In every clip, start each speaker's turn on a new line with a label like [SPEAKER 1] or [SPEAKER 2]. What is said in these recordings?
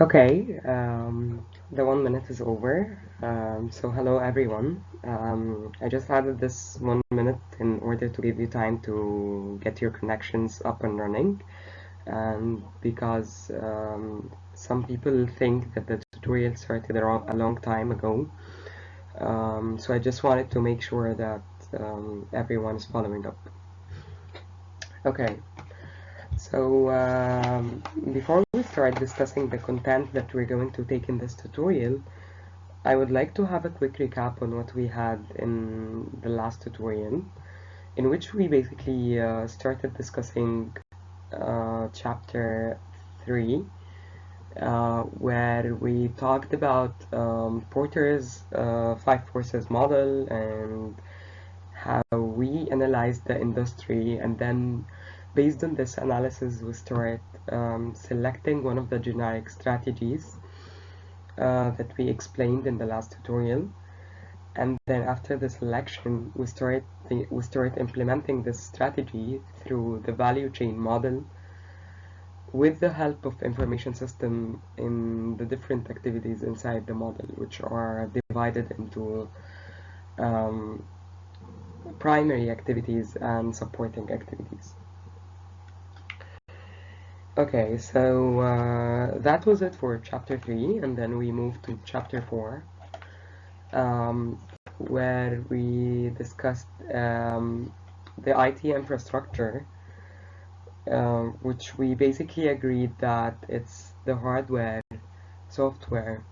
[SPEAKER 1] Okay, the 1 minute is over. So hello everyone. I just added this 1 minute in order to give you time to get your connections up and running, and because some people think that the tutorial started a long time ago. So I just wanted to make sure that everyone is following up. Okay. So before we start discussing the content that we're going to take in this tutorial, I would like to have a quick recap on what we had in the last tutorial, in which we basically started discussing chapter 3, where we talked about Porter's 5 forces model and how we analyzed the industry, and then based on this analysis we start selecting one of the generic strategies that we explained in the last tutorial, and then after the selection we start implementing this strategy through the value chain model with the help of information system in the different activities inside the model, which are divided into um, primary activities and supporting activities. Okay, so that was it for chapter 3, and then we moved to chapter 4, um, where we discussed the IT infrastructure, which we basically agreed that it's the hardware, software,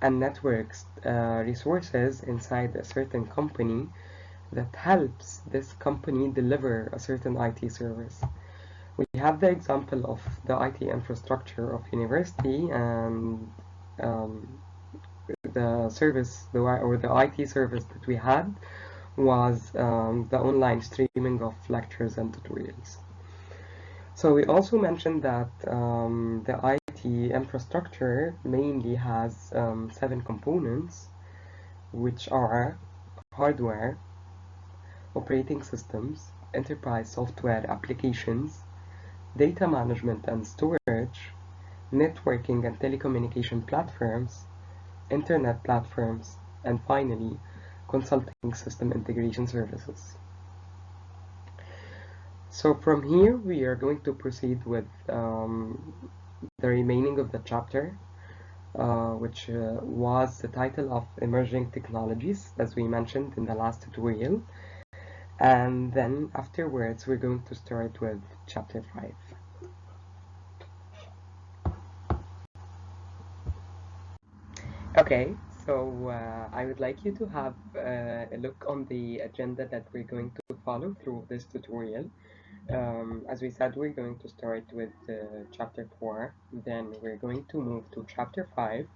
[SPEAKER 1] and networks resources inside a certain company that helps this company deliver a certain IT service. We have the example of the IT infrastructure of university, and um, the service, or the IT service that we had was the online streaming of lectures and tutorials. So we also mentioned that the IT infrastructure mainly has 7 components, which are hardware, operating systems, enterprise software applications, data management and storage, networking and telecommunication platforms, internet platforms, and finally, consulting system integration services. So from here, we are going to proceed with the remaining of the chapter, which was the title of Emerging Technologies, as we mentioned in the last tutorial. And then afterwards, we're going to start with chapter 5. Okay, so I would like you to have a look on the agenda that we're going to follow through this tutorial. As we said, we're going to start with chapter 4, then we're going to move to chapter 5.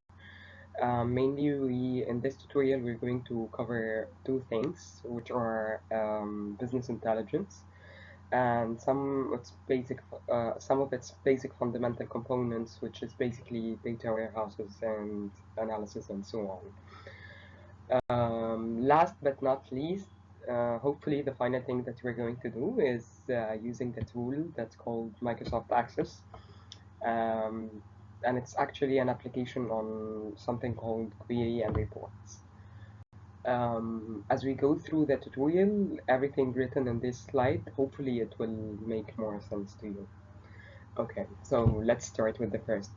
[SPEAKER 1] Mainly, in this tutorial, we're going to cover 2 things, which are business intelligence and some of its basic fundamental components, which is basically data warehouses and analysis and so on. Last but not least, hopefully the final thing that we're going to do is using the tool that's called Microsoft Access. Um, and it's actually an application on something called query and reports. As we go through the tutorial, everything written in this slide, hopefully it will make more sense to you. Okay, so let's start with the first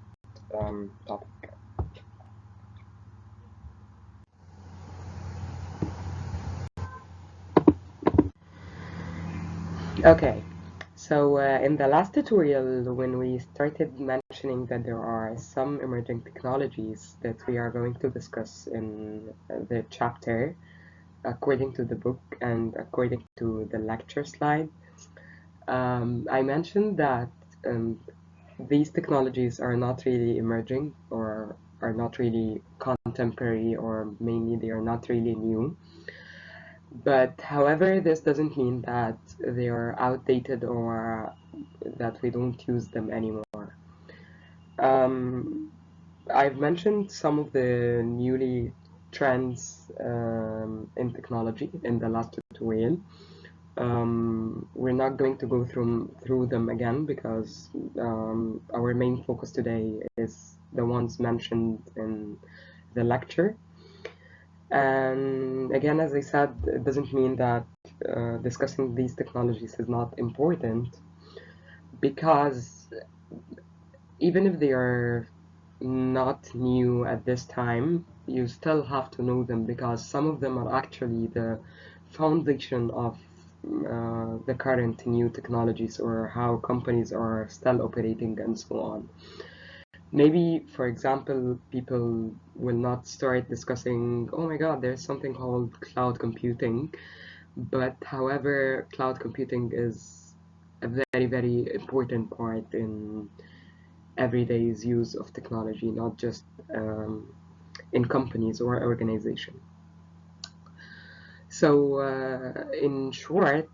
[SPEAKER 1] topic. Okay, so in the last tutorial, when we started mentioning that there are some emerging technologies that we are going to discuss in the chapter, according to the book and according to the lecture slide, I mentioned that um, these technologies are not really emerging or are not really contemporary, or mainly they are not really new. But however, this doesn't mean that they are outdated or that we don't use them anymore. Um, I've mentioned some of the newly trends in technology in the last tutorial. We're not going to go through them again because our main focus today is the ones mentioned in the lecture. And again, as I said, it doesn't mean that discussing these technologies is not important, because even if they are not new at this time, you still have to know them, because some of them are actually the foundation of the current new technologies, or how companies are still operating and so on. Maybe, for example, people will not start discussing, oh my god, there's something called cloud computing, but however, cloud computing is a very, very important part in everyday's use of technology, not just in companies or organizations. So, in short,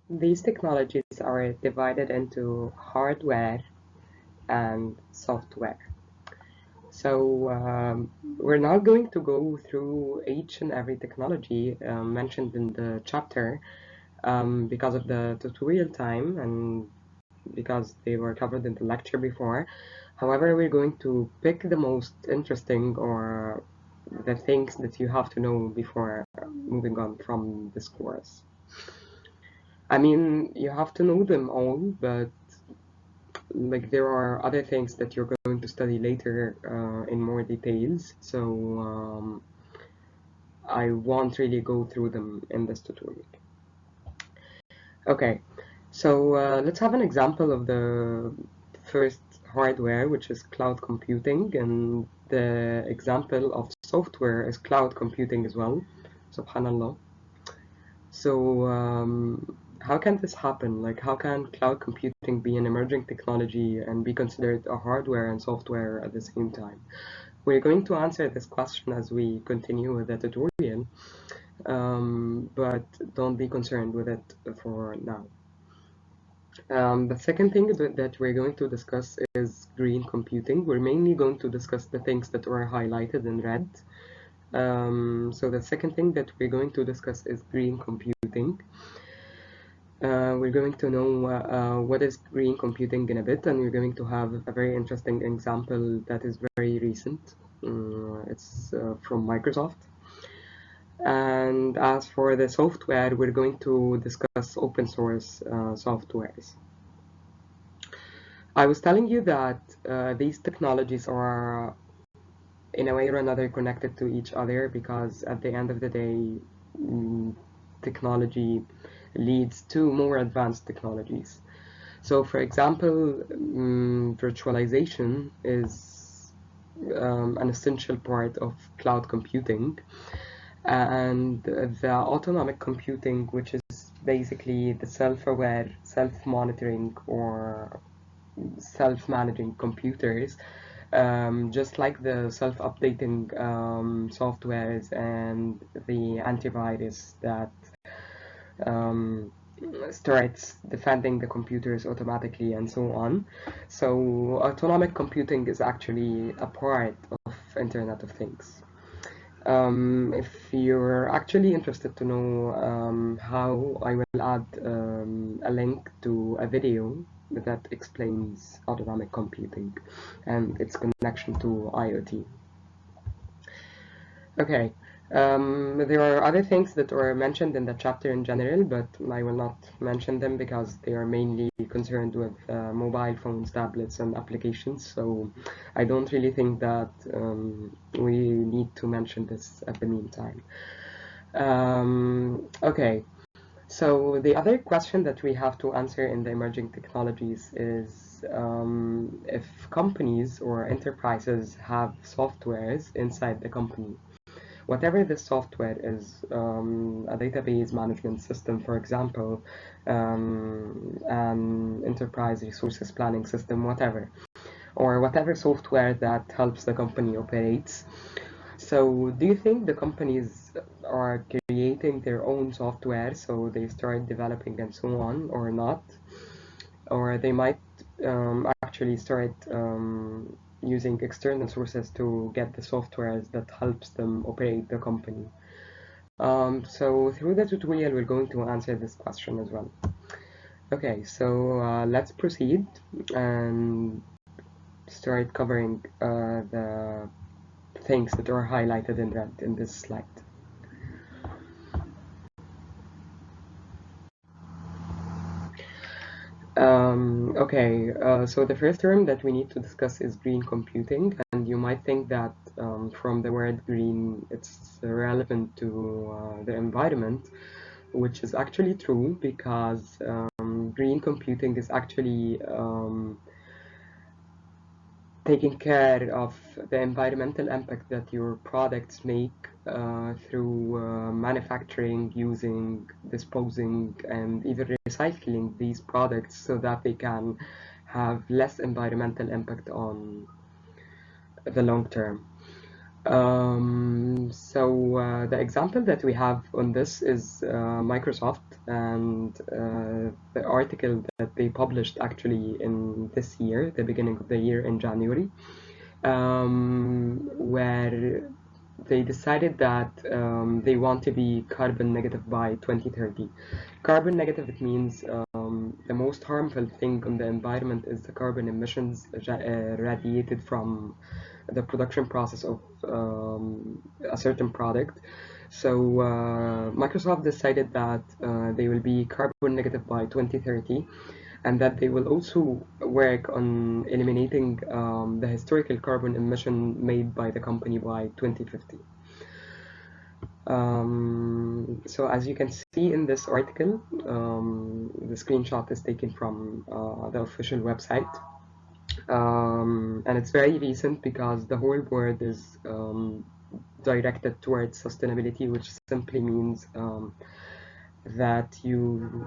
[SPEAKER 1] these technologies are divided into hardware and software. So, we're not going to go through each and every technology mentioned in the chapter because of the tutorial time and because they were covered in the lecture before. However, we're going to pick the most interesting, or the things that you have to know before moving on from this course. I mean, you have to know them all, but like there are other things that you're going to study later in more details, so I won't really go through them in this tutorial. Okay, so let's have an example of the first hardware, which is cloud computing, and the example of software is cloud computing as well. Subhanallah. So how can this happen? Like, how can cloud computing be an emerging technology and be considered a hardware and software at the same time? We're going to answer this question as we continue with the tutorial, but don't be concerned with it for now. The second thing that we're going to discuss is green computing. We're mainly going to discuss the things that were highlighted in red. So the second thing that we're going to discuss is green computing. We're going to know what is green computing in a bit, and we're going to have a very interesting example that is very recent. It's from Microsoft. And as for the software, we're going to discuss open source softwares. I was telling you that these technologies are in a way or another connected to each other, because at the end of the day, technology leads to more advanced technologies. So for example, virtualization is an essential part of cloud computing, and the autonomic computing, which is basically the self-aware, self-monitoring, or self-managing computers, just like the self-updating softwares and the antivirus that starts defending the computers automatically and so on. So autonomic computing is actually a part of Internet of Things. If you're actually interested to know how, I will add a link to a video that explains autonomic computing and its connection to IoT. Okay, there are other things that were mentioned in the chapter in general, but I will not mention them because they are mainly concerned with mobile phones, tablets, and applications, so I don't really think that we need to mention this at the meantime. Okay, so the other question that we have to answer in the emerging technologies is if companies or enterprises have softwares inside the company. Whatever the software is, a database management system, for example, an enterprise resources planning system, whatever, or whatever software that helps the company operates. So do you think the companies are creating their own software, so they start developing and so on, or not? Or they might actually start using external sources to get the softwares that helps them operate the company. So through the tutorial, we're going to answer this question as well. Okay, so let's proceed and start covering the things that are highlighted in red in this slide. So the first term that we need to discuss is green computing, and you might think that from the word green, it's relevant to the environment, which is actually true because green computing is actually taking care of the environmental impact that your products make through manufacturing, using, disposing, and even recycling these products so that they can have less environmental impact on the long term. The example that we have on this is Microsoft and the article that they published actually in this year, the beginning of the year in January, where they decided that they want to be carbon negative by 2030. Carbon negative, it means the most harmful thing on the environment is the carbon emissions radiated from the production process of a certain product. So Microsoft decided that they will be carbon negative by 2030, and that they will also work on eliminating the historical carbon emission made by the company by 2050. So as you can see in this article, the screenshot is taken from the official website. And it's very recent because the whole word is directed towards sustainability, which simply means that you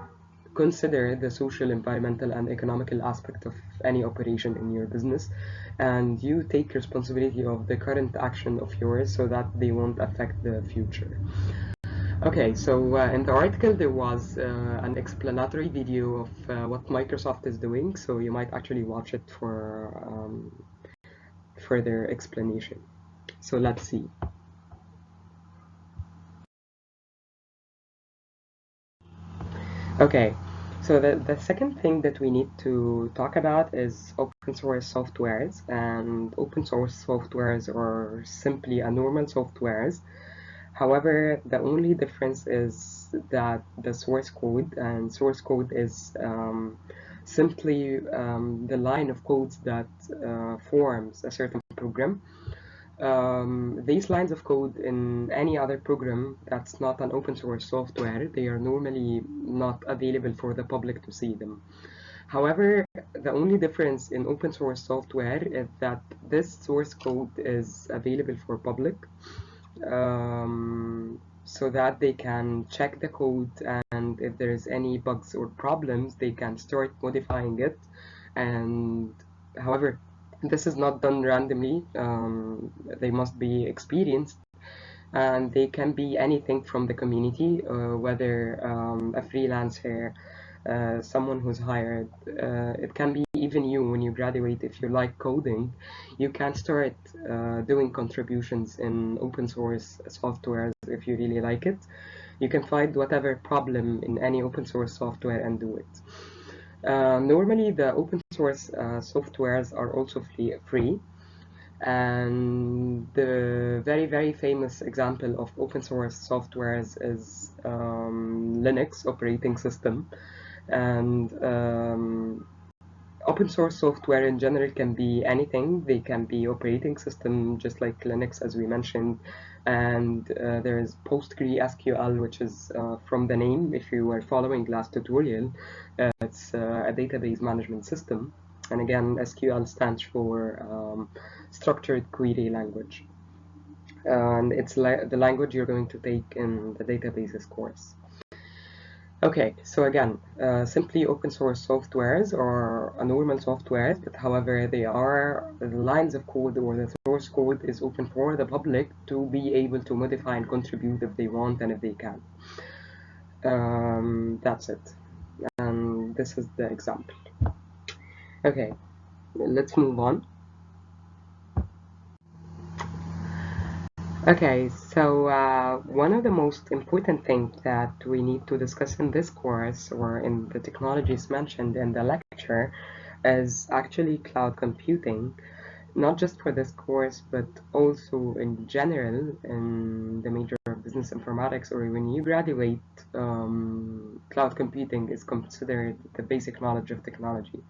[SPEAKER 1] consider the social, environmental, and economical aspect of any operation in your business, and you take responsibility of the current action of yours so that they won't affect the future. Okay, so in the article there was an explanatory video of what Microsoft is doing, so you might actually watch it for further explanation. So let's see. Okay, so the second thing that we need to talk about is open source softwares, and open source softwares are simply a normal softwares. However, the only difference is that the source code, and source code is simply the line of codes that forms a certain program. These lines of code in any other program that's not an open source software, they are normally not available for the public to see them. However, the only difference in open source software is that this source code is available for public, so that they can check the code, and if there's any bugs or problems, they can start modifying it. And however, this is not done randomly. They must be experienced, and they can be anything from the community, whether a freelancer, someone who's hired. It can be even you when you graduate. If you like coding, you can start doing contributions in open source software if you really like it. You can find whatever problem in any open source software and do it. Normally, the open source softwares are also free. And the very famous example of open source softwares is Linux operating system. And open source software in general can be anything. They can be operating system, just like Linux, as we mentioned. And there is PostgreSQL, which is from the name, if you were following last tutorial, it's a database management system. And again, SQL stands for structured query language. And it's the language you're going to take in the databases course. Okay, so again, simply open source softwares or normal softwares, but however, they are the lines of code, or the source code is open for the public to be able to modify and contribute if they want and if they can. That's it. And this is the example. Okay, let's move on. Okay, so one of the most important things that we need to discuss in this course or in the technologies mentioned in the lecture is actually cloud computing, not just for this course, but also in general in the major of business informatics, or when you graduate, cloud computing is considered the basic knowledge of technology.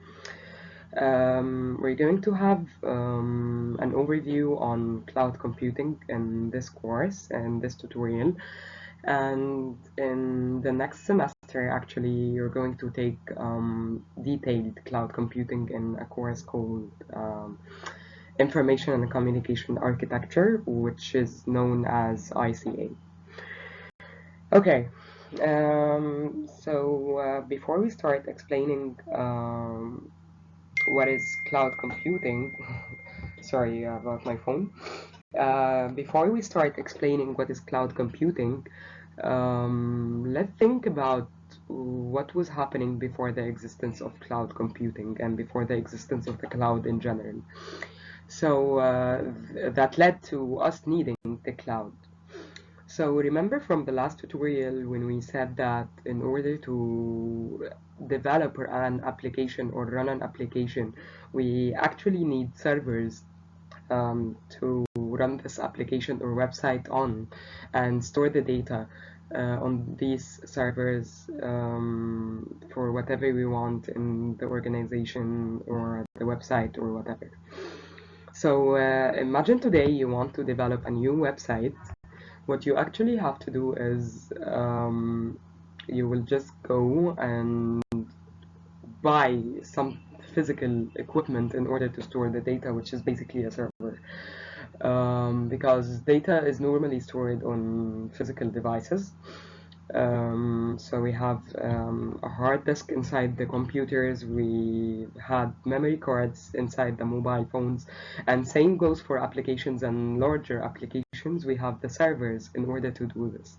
[SPEAKER 1] We're going to have an overview on cloud computing in this course and this tutorial. And in the next semester, actually, you're going to take detailed cloud computing in a course called Information and Communication Architecture, which is known as ICA. Okay, before we start explaining what is cloud computing, sorry about my phone. Before we start explaining what is cloud computing, let's think about what was happening before the existence of cloud computing and before the existence of the cloud in general. So that led to us needing the cloud. So remember from the last tutorial when we said that in order to develop an application or run an application, we actually need servers to run this application or website on and store the data on these servers for whatever we want in the organization or the website or whatever. So imagine today you want to develop a new website. What you actually have to do is you will just go and buy some physical equipment in order to store the data, which is basically a server. Because data is normally stored on physical devices. So we have a hard disk inside the computers, we had memory cards inside the mobile phones, and same goes for applications and larger applications. We have the servers in order to do this.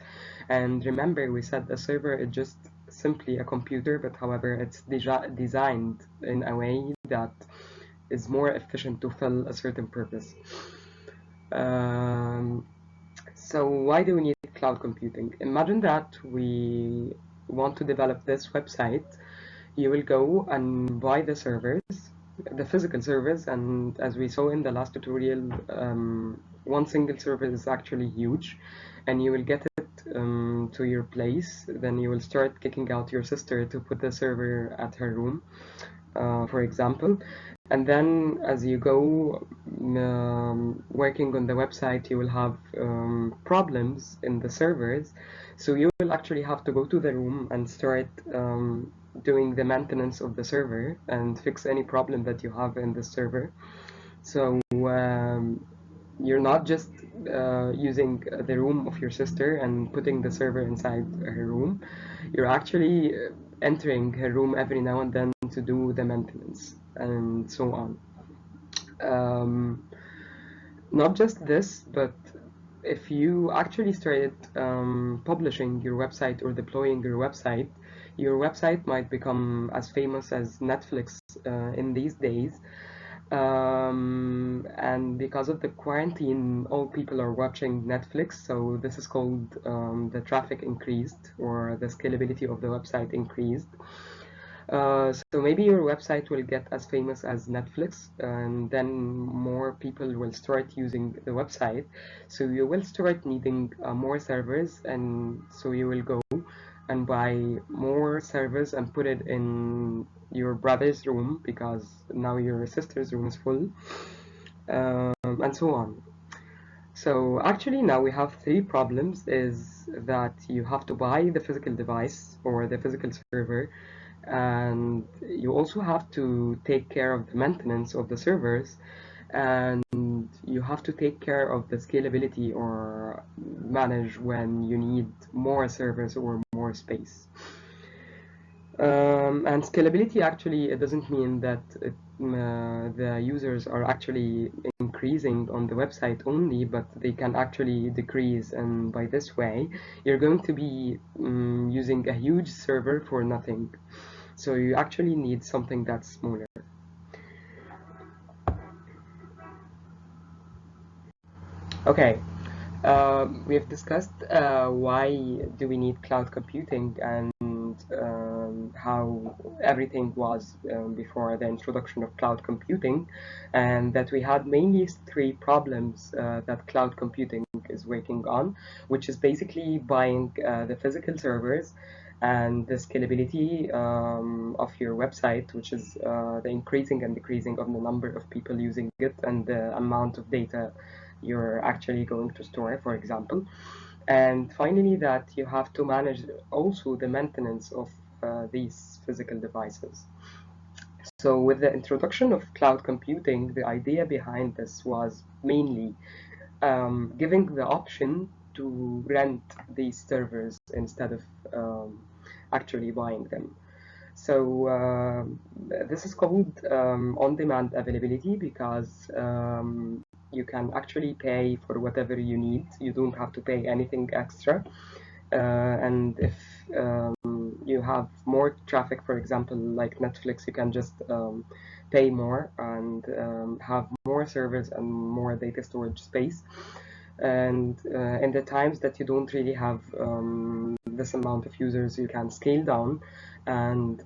[SPEAKER 1] And remember, we said the server is just simply a computer, but however, it's designed in a way that is more efficient to fill a certain purpose. Um, so why do we need cloud computing? Imagine that we want to develop this website. You will go and buy the servers, the physical servers, and as we saw in the last tutorial, one single server is actually huge, and you will get it to your place. Then you will start kicking out your sister to put the server at her room, for example. And then as you go working on the website, you will have problems in the servers. So you will actually have to go to the room and start doing the maintenance of the server and fix any problem that you have in the server. So you're not just using the room of your sister and putting the server inside her room. You're actually entering her room every now and then to do the maintenance and so on. Not just this, but if you actually started publishing your website or deploying your website might become as famous as Netflix in these days. And because of the quarantine, all people are watching Netflix, so this is called the traffic increased or the scalability of the website increased. So maybe your website will get as famous as Netflix, and then more people will start using the website. So you will start needing more servers, and so you will go and buy more servers and put it in your brother's room because now your sister's room is full, and so on. So actually now we have three problems is that you have to buy the physical device or the physical server, and you also have to take care of the maintenance of the servers, and you have to take care of the scalability or manage when you need more servers or more space. And scalability actually, it doesn't mean that the users are actually increasing on the website only, but they can actually decrease, and by this way you're going to be using a huge server for nothing. So you actually need something that's smaller. Okay, We have discussed why do we need cloud computing and how everything was before the introduction of cloud computing, and that we had mainly three problems that cloud computing is working on, which is basically buying the physical servers and the scalability of your website, which is the increasing and decreasing of the number of people using it and the amount of data you're actually going to store, for example. And finally, that you have to manage also the maintenance of these physical devices. So with the introduction of cloud computing, the idea behind this was mainly giving the option to rent these servers instead of actually buying them. So this is called on-demand availability because you can actually pay for whatever you need. You don't have to pay anything extra. And if you have more traffic, for example, like Netflix, you can just pay more and have more servers and more data storage space. And in the times that you don't really have this amount of users, you can scale down and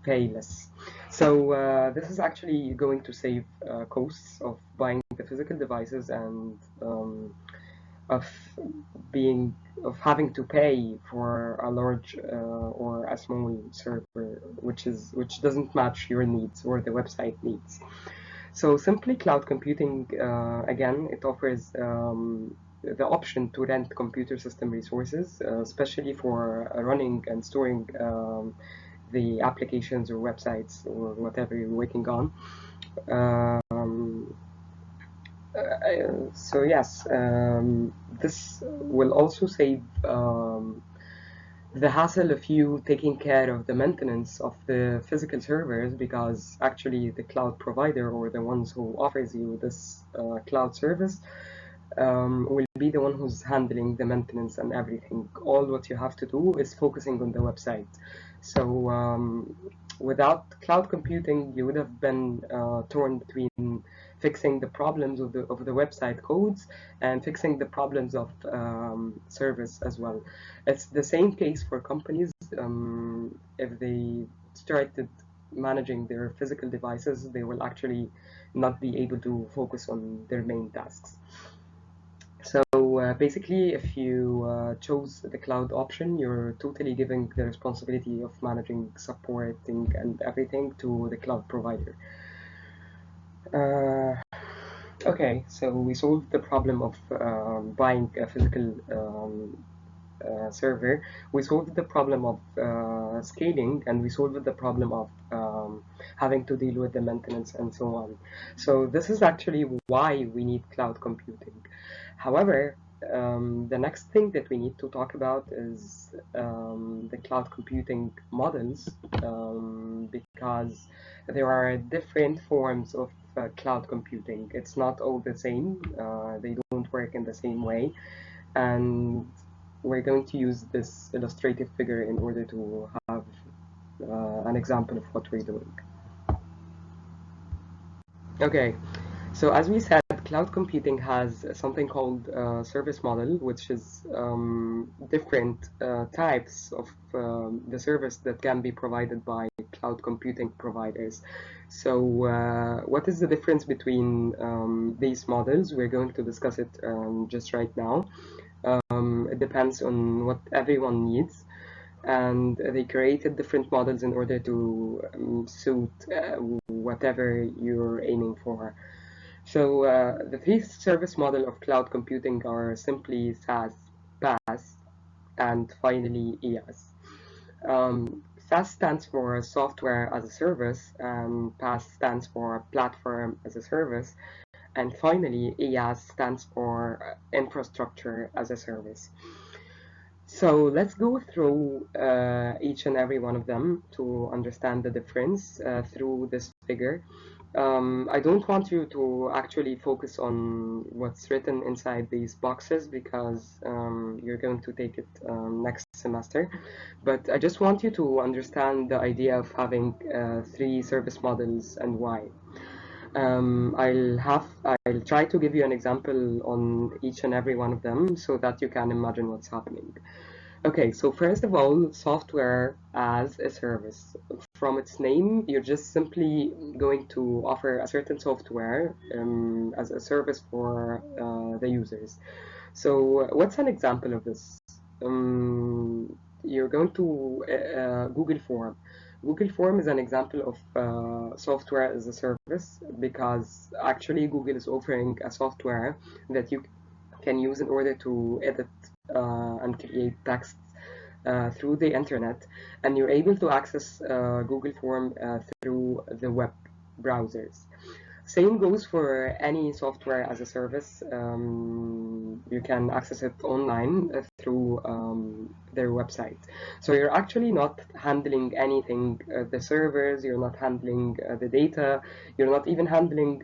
[SPEAKER 1] pay less. So this is actually going to save costs of buying the physical devices and of being of having to pay for a large or a small server, which doesn't match your needs or the website needs. So simply cloud computing, again, it offers the option to rent computer system resources, especially for running and storing the applications or websites or whatever you're working on. So yes, this will also save the hassle of you taking care of the maintenance of the physical servers, because actually the cloud provider or the ones who offers you this cloud service will be the one who's handling the maintenance and everything. All what you have to do is focusing on the website. So without cloud computing, you would have been torn between fixing the problems of the website codes and fixing the problems of service as well. It's the same case for companies. If they started managing their physical devices, they will actually not be able to focus on their main tasks. So basically, if you chose the cloud option, you're totally giving the responsibility of managing, supporting, and everything to the cloud provider. Okay, so we solved the problem of buying a physical server. We solved the problem of scaling, and we solved the problem of having to deal with the maintenance and so on. So this is actually why we need cloud computing. However, the next thing that we need to talk about is the cloud computing models, because there are different forms of cloud computing. It's not all the same. They don't work in the same way. And we're going to use this illustrative figure in order to have an example of what we're doing. Okay, so as we said, cloud computing has something called service model, which is different types of the service that can be provided by cloud computing providers. So what is the difference between these models? We're going to discuss it just right now. It depends on what everyone needs, and they created different models in order to suit whatever you're aiming for. So the three service model of cloud computing are simply SaaS, PaaS, and finally IaaS. SaaS stands for Software as a Service, and PaaS stands for Platform as a Service, and finally IaaS stands for Infrastructure as a Service. So let's go through each and every one of them to understand the difference through this figure. I don't want you to actually focus on what's written inside these boxes, because you're going to take it next semester. But I just want you to understand the idea of having three service models and why. I'll try to give you an example on each and every one of them so that you can imagine what's happening. Okay, so first of all, software as a service. From its name, you're just simply going to offer a certain software as a service for the users. So, what's an example of this? You're going to Google Form. Google Form is an example of software as a service because actually Google is offering a software that you can use in order to edit and create text through the internet, and you're able to access Google Form through the web browsers. Same goes for any software as a service. You can access it online through their website. So you're actually not handling anything, the servers, you're not handling the data, you're not even handling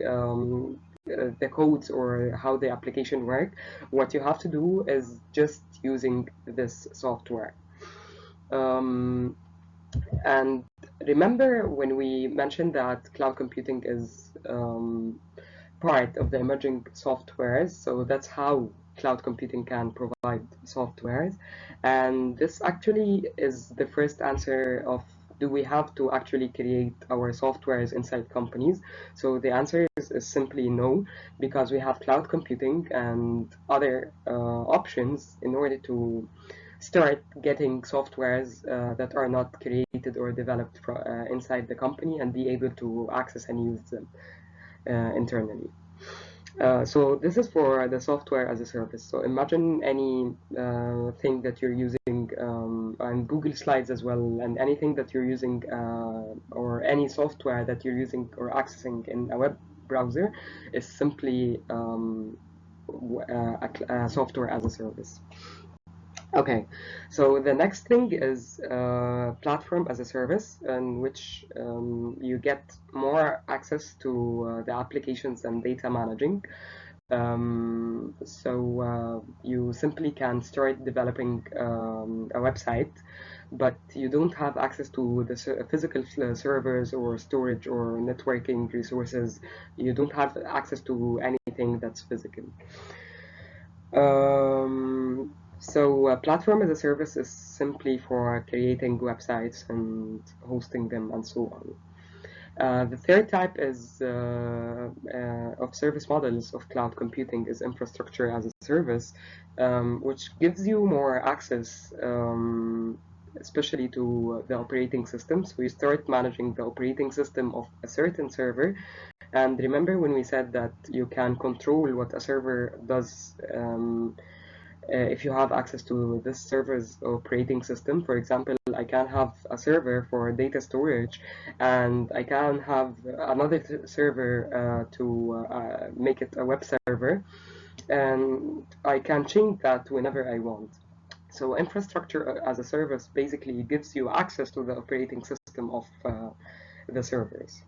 [SPEAKER 1] the codes or how the application work. What you have to do is just using this software. And remember when we mentioned that cloud computing is part of the emerging softwares, so that's how cloud computing can provide softwares. And this actually is the first answer of, do we have to actually create our softwares inside companies? So the answer is simply no, because we have cloud computing and other options in order to start getting softwares that are not created or developed inside the company and be able to access and use them internally. So this is for the software as a service. So imagine any thing that you're using on Google Slides as well, and anything that you're using or any software that you're using or accessing in a web browser is simply a software as a service. Okay, so the next thing is platform as a service, in which you get more access to the applications and data managing. You simply can start developing a website, but you don't have access to the physical servers or storage or networking resources. You don't have access to anything that's physical. Platform as a service is simply for creating websites and hosting them and so on. The third type is of service models of cloud computing is infrastructure as a service, which gives you more access, especially to the operating system. So you start managing the operating system of a certain server. And remember when we said that you can control what a server does if you have access to this server's operating system. For example, I can have a server for data storage, and I can have another server to make it a web server, and I can change that whenever I want. So infrastructure as a service basically gives you access to the operating system of the servers.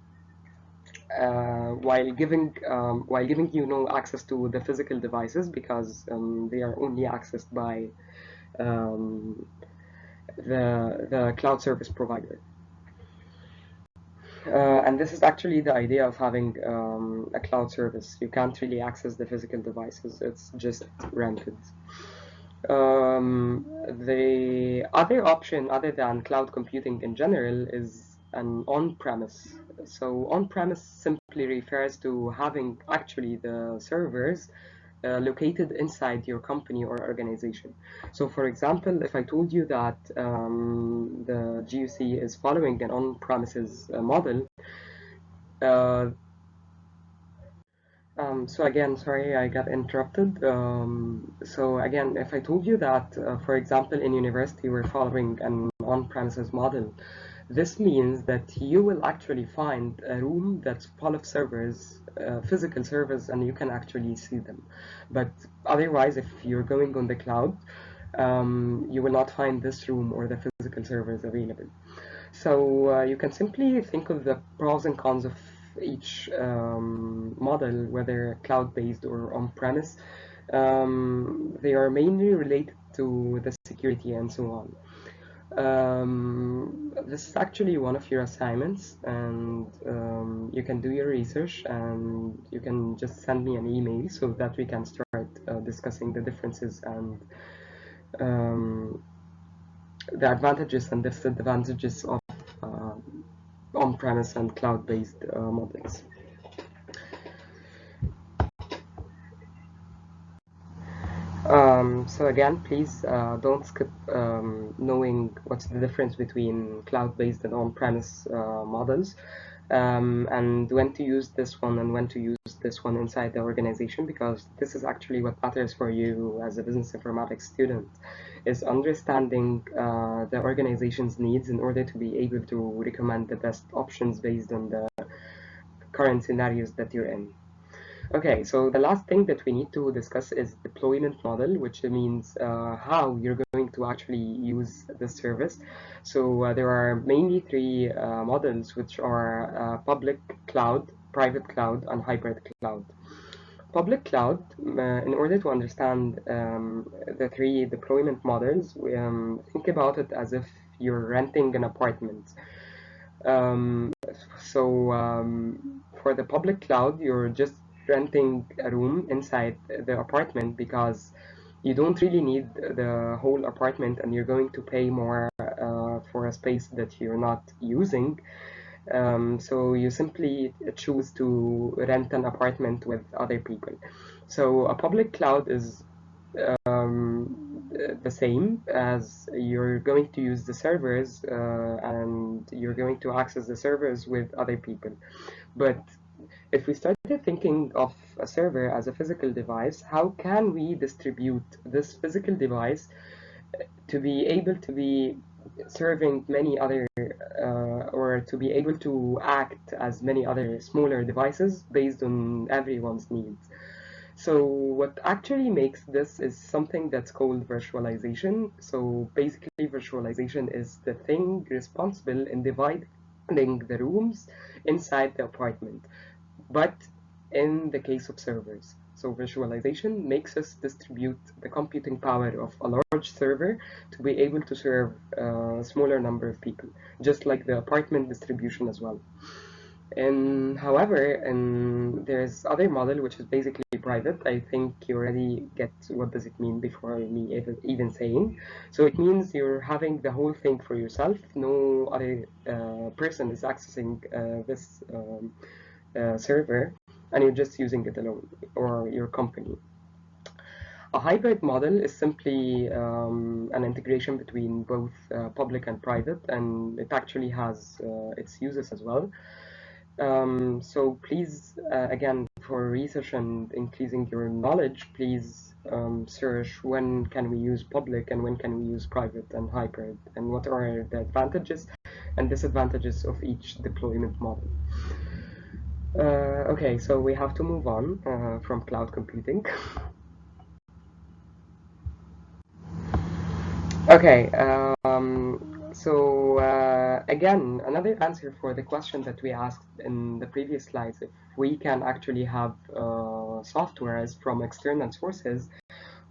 [SPEAKER 1] While giving you no access to the physical devices, because they are only accessed by um, the cloud service provider. And this is actually the idea of having a cloud service. You can't really access the physical devices, it's just rented. The other option, other than cloud computing in general, is an on-premise. So on-premise simply refers to having actually the servers located inside your company or organization. So for example, if I told you that the GUC is following an on-premises model, uh, so again, sorry, I got interrupted. So again, if I told you that, for example, in university we're following an on-premises model, this means that you will actually find a room that's full of servers, physical servers, and you can actually see them. But otherwise, if you're going on the cloud, you will not find this room or the physical servers available. So you can simply think of the pros and cons of each model, whether cloud-based or on-premise. They are mainly related to the security and so on. This is actually one of your assignments, and you can do your research, and you can just send me an email so that we can start discussing the differences and um, the advantages and disadvantages of uh, on-premise and cloud-based models. So again, please don't skip knowing what's the difference between cloud-based and on-premise models, and when to use this one and when to use this one inside the organization, because this is actually what matters for you as a business informatics student, is understanding the organization's needs in order to be able to recommend the best options based on the current scenarios that you're in. Okay, so the last thing that we need to discuss is deployment model, which means how you're going to actually use the service. So there are mainly three models, which are public cloud, private cloud, and hybrid cloud. Public cloud, in order to understand the three deployment models, think about it as if you're renting an apartment. Um, for the public cloud, you're just renting a room inside the apartment because you don't really need the whole apartment, and you're going to pay more for a space that you're not using. So you simply choose to rent an apartment with other people. So a public cloud is the same, as you're going to use the servers and you're going to access the servers with other people. But if we started thinking of a server as a physical device, how can we distribute this physical device to be able to be serving many other or to be able to act as many other smaller devices based on everyone's needs? So what actually makes this is something that's called virtualization. So basically, virtualization is the thing responsible in dividing the rooms inside the apartment, but in the case of servers. So virtualization makes us distribute the computing power of a large server to be able to serve a smaller number of people, just like the apartment distribution as well. And however, and there's other model which is basically private. I think you already get what does it mean before me even saying. So it means you're having the whole thing for yourself. No other person is accessing this server, and you're just using it alone, or your company. A hybrid model is simply an integration between both public and private, and it actually has its uses as well. So please, again, for research and increasing your knowledge, please search when can we use public and when can we use private and hybrid, and what are the advantages and disadvantages of each deployment model. Okay, so we have to move on from cloud computing. Okay, again, another answer for the question that we asked in the previous slides, if we can actually have softwares from external sources,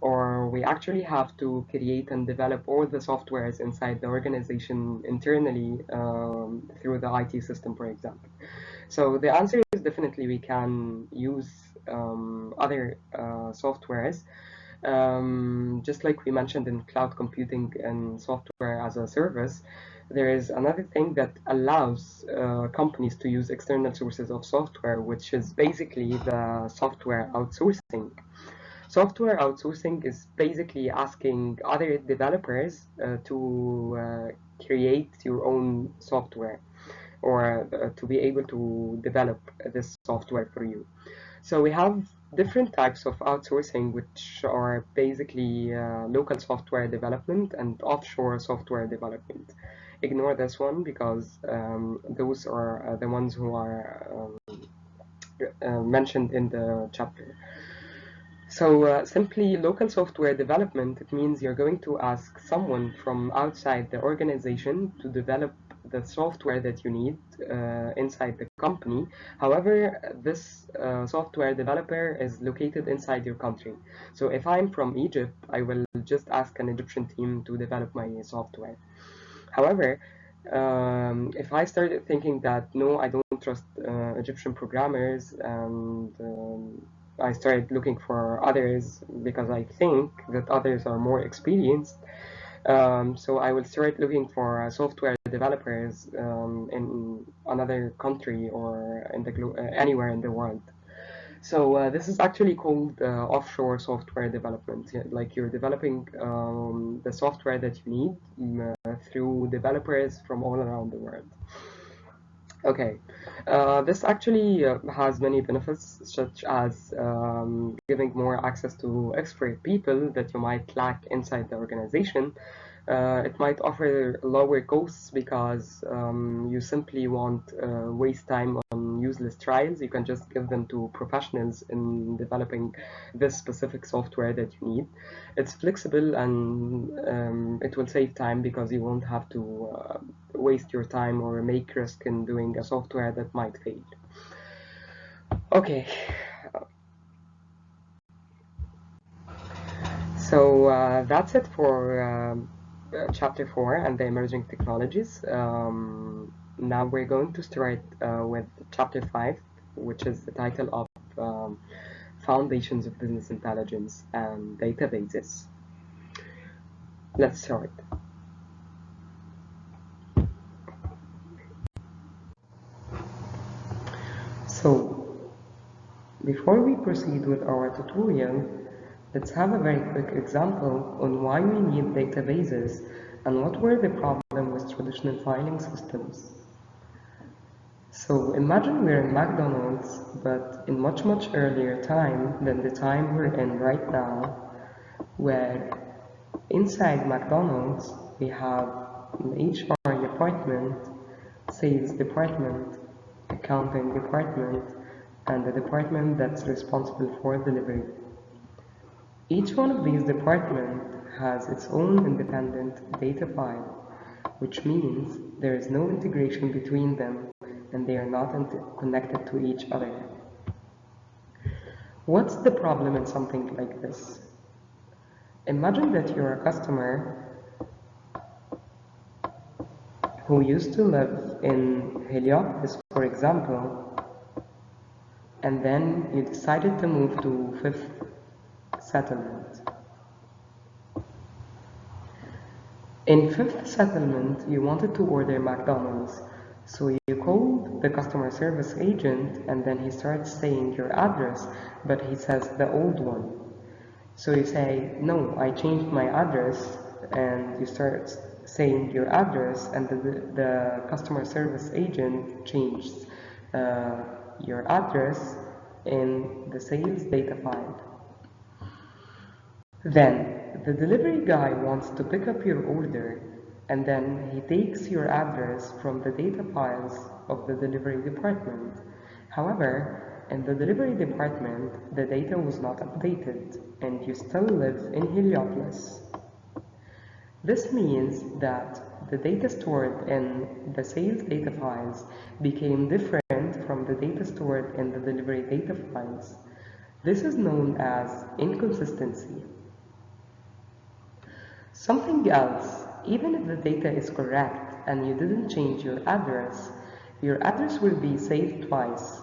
[SPEAKER 1] or we actually have to create and develop all the softwares inside the organization internally through the IT system, for example. So the answer is definitely we can use other softwares. Just like we mentioned in cloud computing and software as a service, there is another thing that allows companies to use external sources of software, which is basically the software outsourcing. Software outsourcing is basically asking other developers to create your own software, or to be able to develop this software for you. So we have different types of outsourcing, which are basically local software development and offshore software development. Ignore this one because those are the ones who are mentioned in the chapter. So simply local software development, it means you're going to ask someone from outside the organization to develop the software that you need inside the company. However, this software developer is located inside your country. So if I'm from Egypt, I will just ask an Egyptian team to develop my software. However, if I started thinking that no, I don't trust Egyptian programmers, and I started looking for others because I think that others are more experienced, so I will start looking for software developers in another country or in the anywhere in the world. So this is actually called offshore software development. Yeah, like you're developing the software that you need through developers from all around the world. Okay, this actually has many benefits, such as giving more access to expert people that you might lack inside the organization. It might offer lower costs because you simply won't waste time on useless trials. You can just give them to professionals in developing this specific software that you need. It's flexible and it will save time because you won't have to waste your time or make risk in doing a software that might fail. Okay, so that's it for chapter 4 and the emerging technologies. Now we're going to start with chapter 5, which is the title of Foundations of Business Intelligence and Databases. Let's start. So, before we proceed with our tutorial, let's have a very quick example on why we need databases and what were the problems with traditional filing systems. So imagine we're in McDonald's, but in much earlier time than the time we're in right now, where inside McDonald's we have an HR department, sales department, accounting department, and the department that's responsible for delivery. Each one of these departments has its own independent data file, which means there is no integration between them and they are not connected to each other. What's the problem in something like this? Imagine that you're a customer who used to live in Heliopolis, for example, and then you decided to move to Fifth Settlement. In Fifth Settlement, you wanted to order McDonald's, so you called the customer service agent and then he starts saying your address, but he says the old one. So you say, no, I changed my address, and you start saying your address, and the customer service agent changed your address in the sales data file. Then the delivery guy wants to pick up your order, and then he takes your address from the data files of the delivery department. However, in the delivery department, the data was not updated, and you still live in Heliopolis. This means that the data stored in the sales data files became different from the data stored in the delivery data files. This is known as inconsistency. Something else, even if the data is correct and you didn't change your address will be saved twice,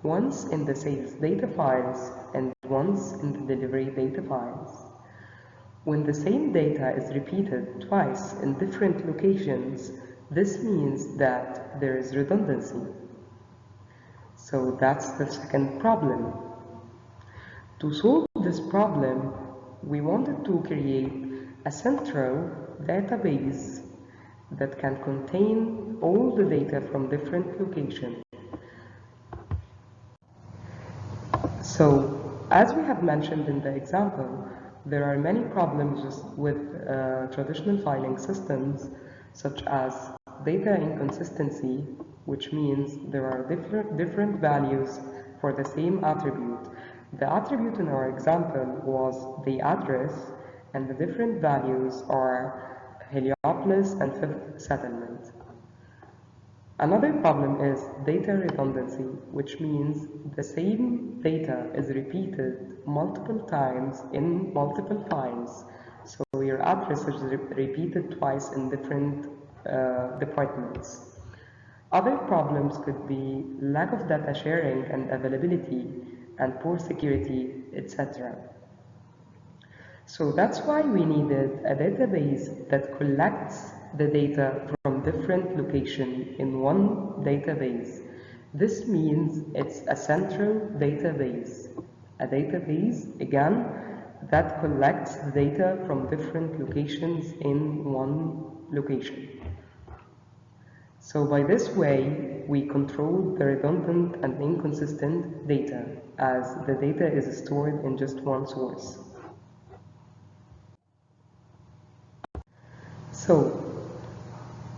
[SPEAKER 1] once in the sales data files and once in the delivery data files. When the same data is repeated twice in different locations, this means that there is redundancy. So that's the second problem. To solve this problem, we wanted to create a central database that can contain all the data from different locations. So, as we have mentioned in the example, there are many problems with traditional filing systems, such as data inconsistency, which means there are different values for the same attribute. The attribute in our example was the address, and the different values are Heliopolis and Fifth Settlement. Another problem is data redundancy, which means the same data is repeated multiple times in multiple files. So your address is repeated twice in different departments. Other problems could be lack of data sharing and availability, and poor security, etc. So that's why we needed a database that collects the data from different locations in one database. This means it's a central database. A database, again, that collects the data from different locations in one location. So by this way, we control the redundant and inconsistent data, as the data is stored in just one source. So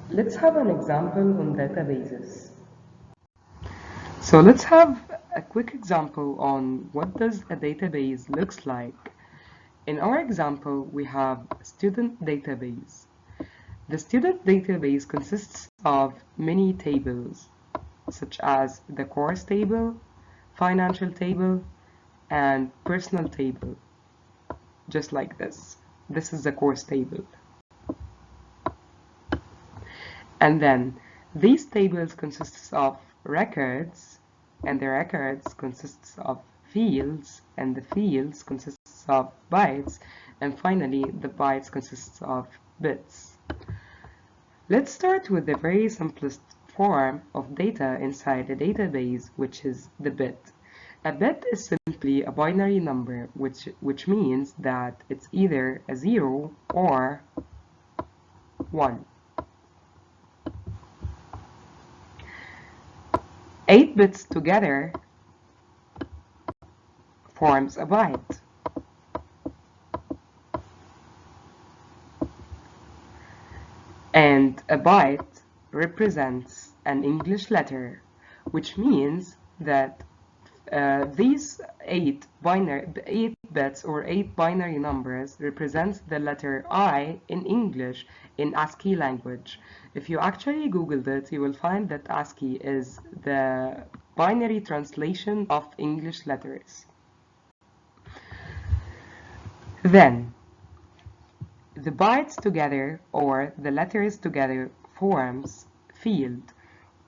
[SPEAKER 1] let's have an example on databases. So let's have a quick example on what does a database looks like. In our example, we have student database. The student database consists of many tables, such as the course table, financial table, and personal table, just like this. This is the course table. And then these tables consists of records, and the records consists of fields, and the fields consists of bytes, and finally the bytes consists of bits. Let's start with the very simplest form of data inside a database, which is the bit. A bit is simply a binary number, which means that it's either a 0 or 1. 8 bits together forms a byte. And a byte represents an English letter, which means that these 8 bits or 8 binary numbers represents the letter I in English in ASCII language. If you actually Googled it, you will find that ASCII is the binary translation of English letters. Then, the bytes together or the letters together forms field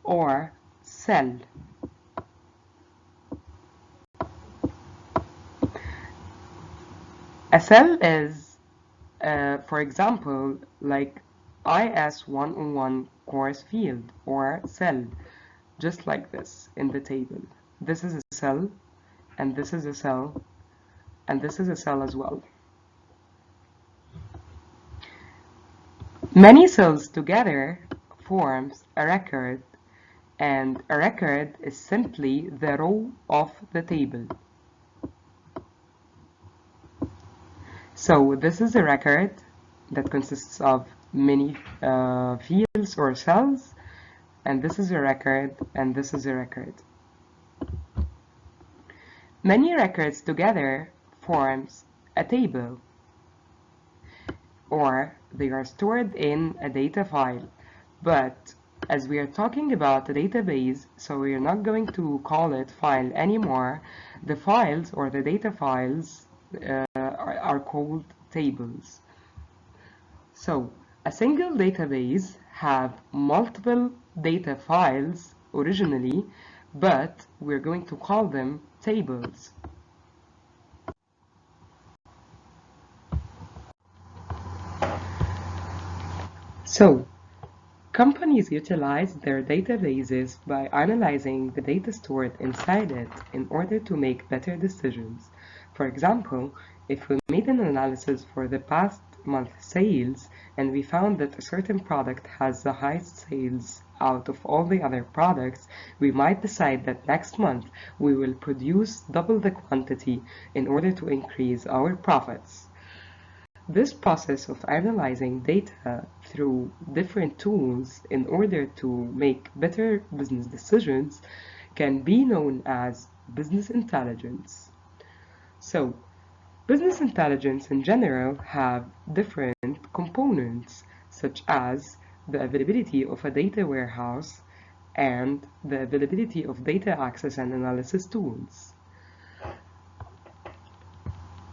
[SPEAKER 1] or cell. A cell is, for example, like IS101 course field or cell, just like this in the table. This is a cell, and this is a cell, and this is a cell as well. Many cells together forms a record, and a record is simply the row of the table. So this is a record that consists of many fields or cells, and this is a record, and this is a record. Many records together forms a table, or they are stored in a data file. But as we are talking about a database, so we are not going to call it file anymore. The files or the data files are called tables. So a single database have multiple data files originally, but we're going to call them tables. So companies utilize their databases by analyzing the data stored inside it in order to make better decisions. For example, if we made an analysis for the past month sales and we found that a certain product has the highest sales out of all the other products, we might decide that next month we will produce double the quantity in order to increase our profits. This process of analyzing data through different tools in order to make better business decisions can be known as business intelligence. So, business intelligence in general have different components, such as the availability of a data warehouse and the availability of data access and analysis tools.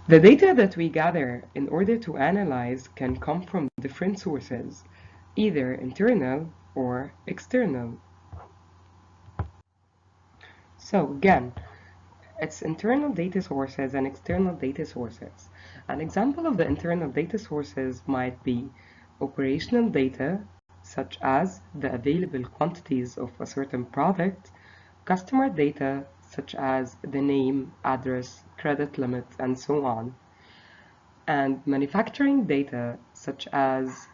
[SPEAKER 1] The data that we gather in order to analyze can come from different sources. either internal or external. So again, it's internal data sources and external data sources. An example of the internal data sources might be operational data, such as the available quantities of a certain product, customer data, such as the name, address, credit limit, and so on, and manufacturing data, such as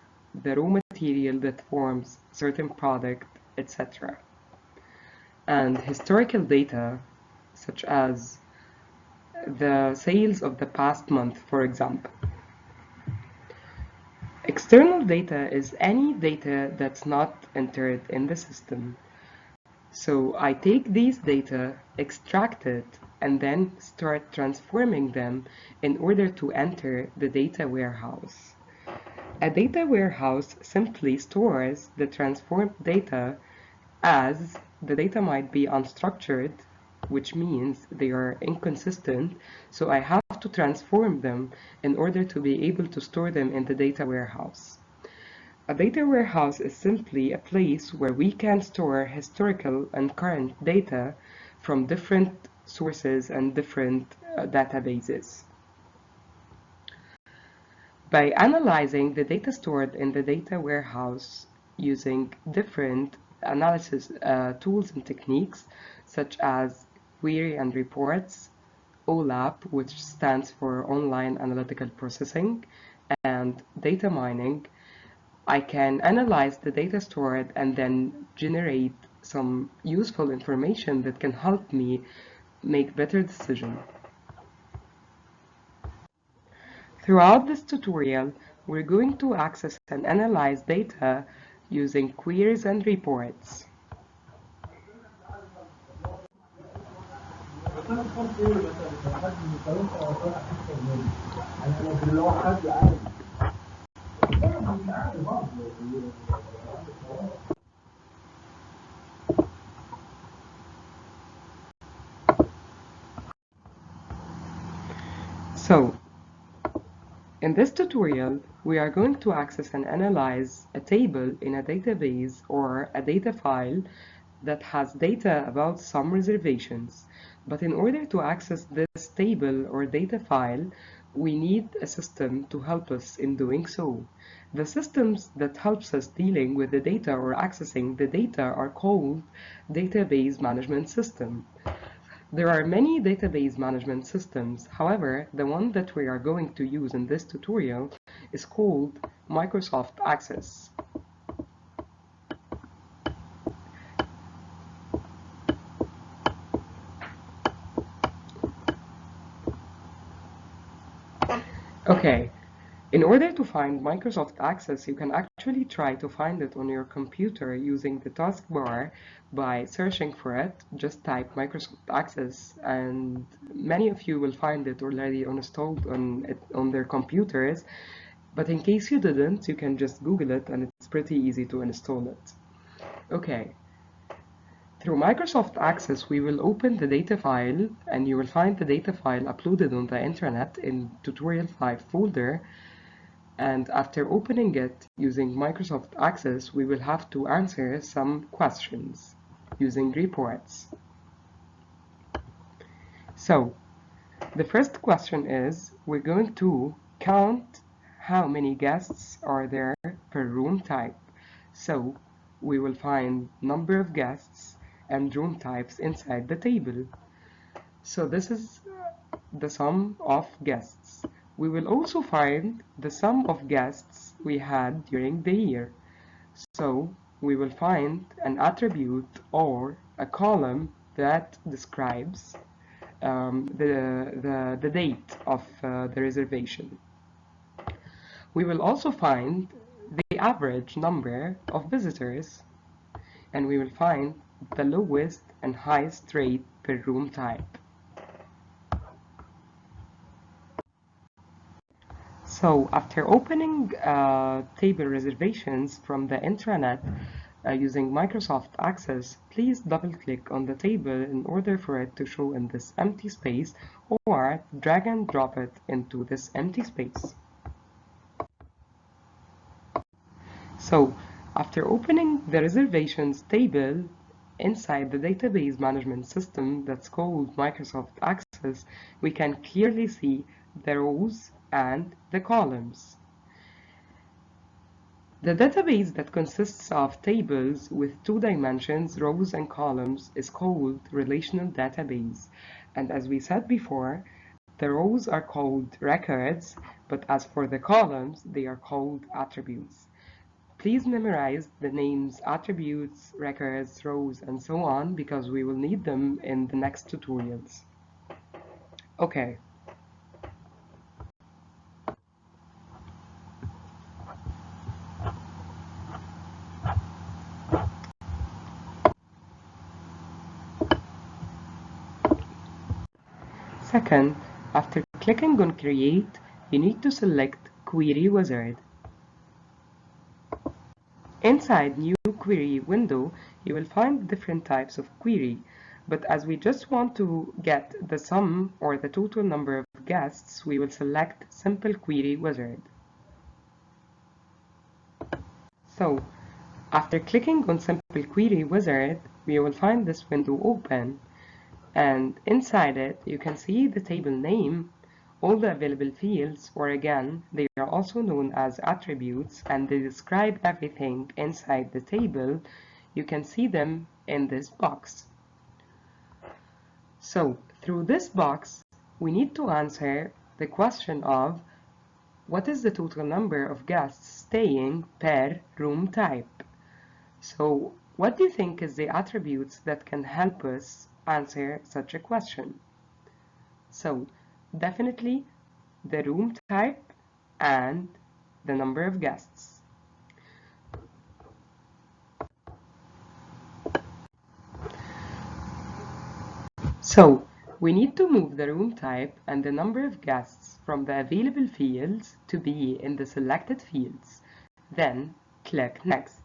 [SPEAKER 1] the raw material that forms certain product, etc. And historical data, such as the sales of the past month, for example. External data is any data that's not entered in the system. So I take these data, extract it, and then start transforming them in order to enter the data warehouse. A data warehouse simply stores the transformed data, as the data might be unstructured, which means they are inconsistent, so I have to transform them in order to be able to store them in the data warehouse. A data warehouse is simply a place where we can store historical and current data from different sources and different databases. By analyzing the data stored in the data warehouse using different analysis tools and techniques, such as query and reports, OLAP, which stands for Online Analytical Processing, and data mining, I can analyze the data stored and then generate some useful information that can help me make better decisions. Throughout this tutorial, we're going to access and analyze data using queries and reports. So, in this tutorial, we are going to access and analyze a table in a database or a data file that has data about some reservations. But in order to access this table or data file, we need a system to help us in doing so. The systems that helps us dealing with the data or accessing the data are called database management system. There are many database management systems. However, the one that we are going to use in this tutorial is called Microsoft Access. Okay, in order to find Microsoft Access, you can actually try to find it on your computer using the taskbar by searching for it. Just type Microsoft Access, and many of you will find it already installed on their computers. But in case you didn't, you can just Google it, and it's pretty easy to install it. Okay. Through Microsoft Access, we will open the data file, and you will find the data file uploaded on the internet in Tutorial 5 folder. And after opening it using Microsoft Access, we will have to answer some questions using reports. So, the first question is, we're going to count how many guests are there per room type. So, we will find number of guests and room types inside the table. So this is the sum of guests. We will also find the sum of guests we had during the year. So we will find an attribute or a column that describes the date of the reservation. We will also find the average number of visitors, and we will find the lowest and highest rate per room type. So after opening table reservations from the intranet using Microsoft Access, please double-click on the table in order for it to show in this empty space, or drag and drop it into this empty space. So After opening the reservations table inside the database management system that's called Microsoft Access, we can clearly see the rows and the columns. The database that consists of tables with two dimensions, rows and columns, is called relational database. And as we said before, the rows are called records, but as for the columns, they are called attributes. Please memorize the names attributes, records, rows, and so on because we will need them in the next tutorials. Okay. Second, after clicking on Create, you need to select Query Wizard. Inside New Query window, you will find different types of query, but as we just want to get the sum or the total number of guests, we will select Simple Query Wizard. So, after clicking on Simple Query Wizard, we will find this window open, and inside it you can see the table name, all the available fields, or again, they are also known as attributes, and they describe everything inside the table. You can see them in this box. So, through this box, we need to answer the question of what is the total number of guests staying per room type? So, what do you think is the attributes that can help us answer such a question? So, definitely the room type and the number of guests. So, we need to move the room type and the number of guests from the available fields to be in the selected fields. Then, click Next.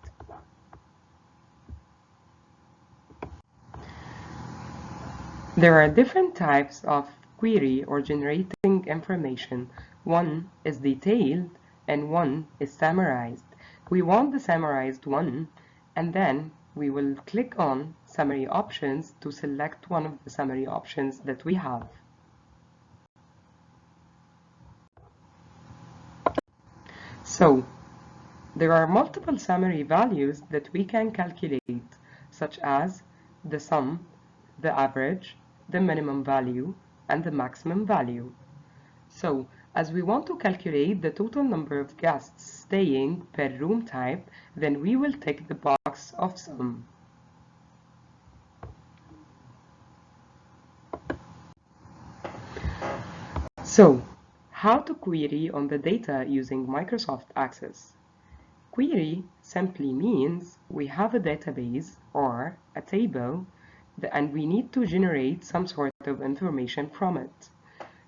[SPEAKER 1] There are different types of query or generating information. One is detailed and one is summarized. We want the summarized one, and then we will click on Summary Options to select one of the summary options that we have. So, there are multiple summary values that we can calculate, such as the sum, the average, the minimum value, and the maximum value. So, as we want to calculate the total number of guests staying per room type, then we will tick the box of sum. So, how to query on the data using Microsoft Access? Query simply means we have a database or a table and we need to generate some sort of information from it.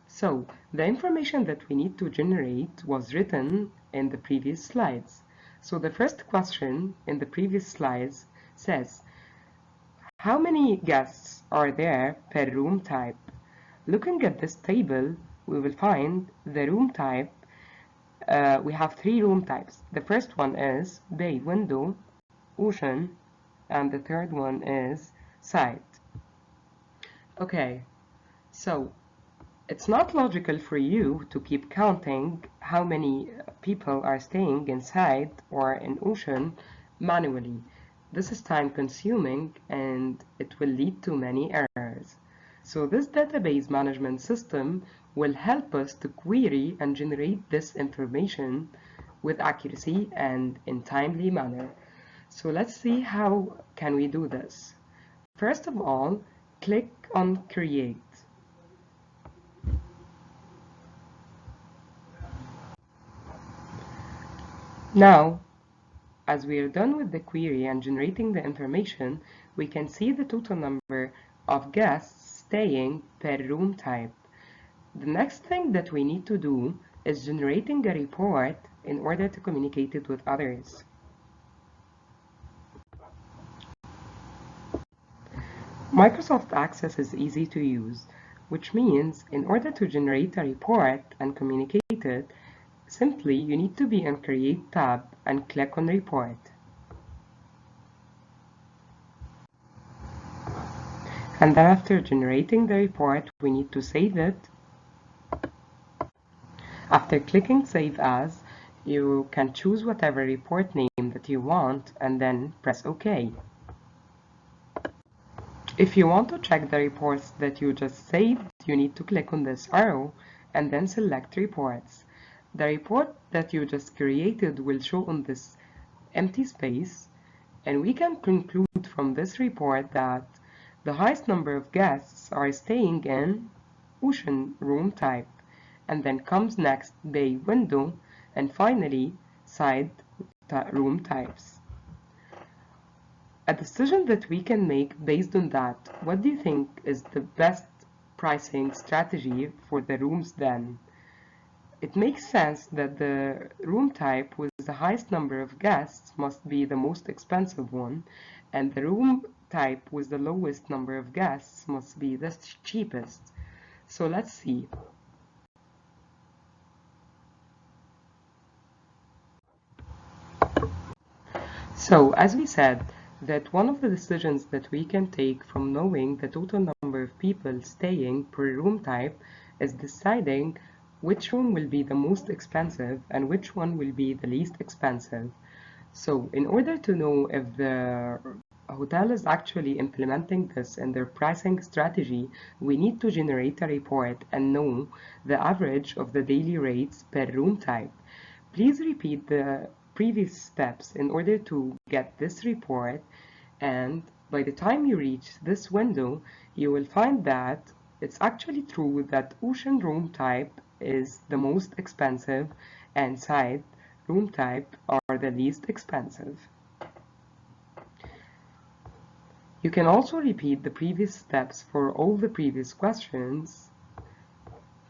[SPEAKER 1] So, the information that we need to generate was written in the previous slides. So the first question in the previous slides says, how many guests are there per room type? Looking at this table, we will find the room type. We have three room types. The first one is bay window, ocean, and the third one is side. Okay, so it's not logical for you to keep counting how many people are staying inside or in ocean manually. This is time consuming and it will lead to many errors. So this database management system will help us to query and generate this information with accuracy and in timely manner. So let's see how can we do this. First of all, click on Create. Now, as we are done with the query and generating the information, we can see the total number of guests staying per room type. The next thing that we need to do is generating a report in order to communicate it with others. Microsoft Access is easy to use, which means in order to generate a report and communicate it, simply you need to be on Create tab and click on Report. And then after generating the report, we need to save it. After clicking Save As, you can choose whatever report name that you want and then press OK. If you want to check the reports that you just saved, you need to click on this arrow and then select Reports. The report that you just created will show on this empty space, and we can conclude from this report that the highest number of guests are staying in ocean room type, and then comes next bay window, and finally side room types. A decision that we can make based on that, what do you think is the best pricing strategy for the rooms then? It makes sense that the room type with the highest number of guests must be the most expensive one, and the room type with the lowest number of guests must be the cheapest. So let's see. So, as we said, that one of the decisions that we can take from knowing the total number of people staying per room type is deciding which room will be the most expensive and which one will be the least expensive. So, in order to know if the hotel is actually implementing this in their pricing strategy, we need to generate a report and know the average of the daily rates per room type. Please repeat the previous steps in order to get this report, and by the time you reach this window, you will find that it's actually true that ocean room type is the most expensive and side room type are the least expensive. You can also repeat the previous steps for all the previous questions.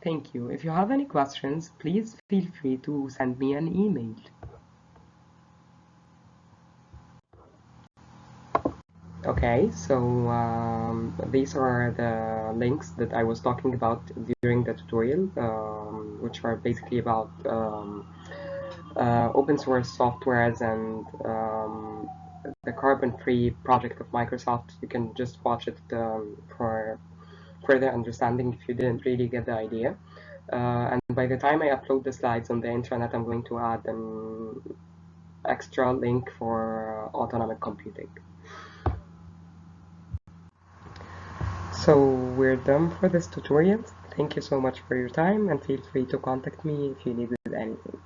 [SPEAKER 1] Thank you. If you have any questions, please feel free to send me an email. Okay, so these are the links that I was talking about during the tutorial, which are basically about open source softwares and the carbon-free project of Microsoft. You can just watch it for further understanding if you didn't really get the idea. And by the time I upload the slides on the internet, I'm going to add an extra link for autonomic computing. So we're done for this tutorial. Thank you so much for your time, and feel free to contact me if you needed anything.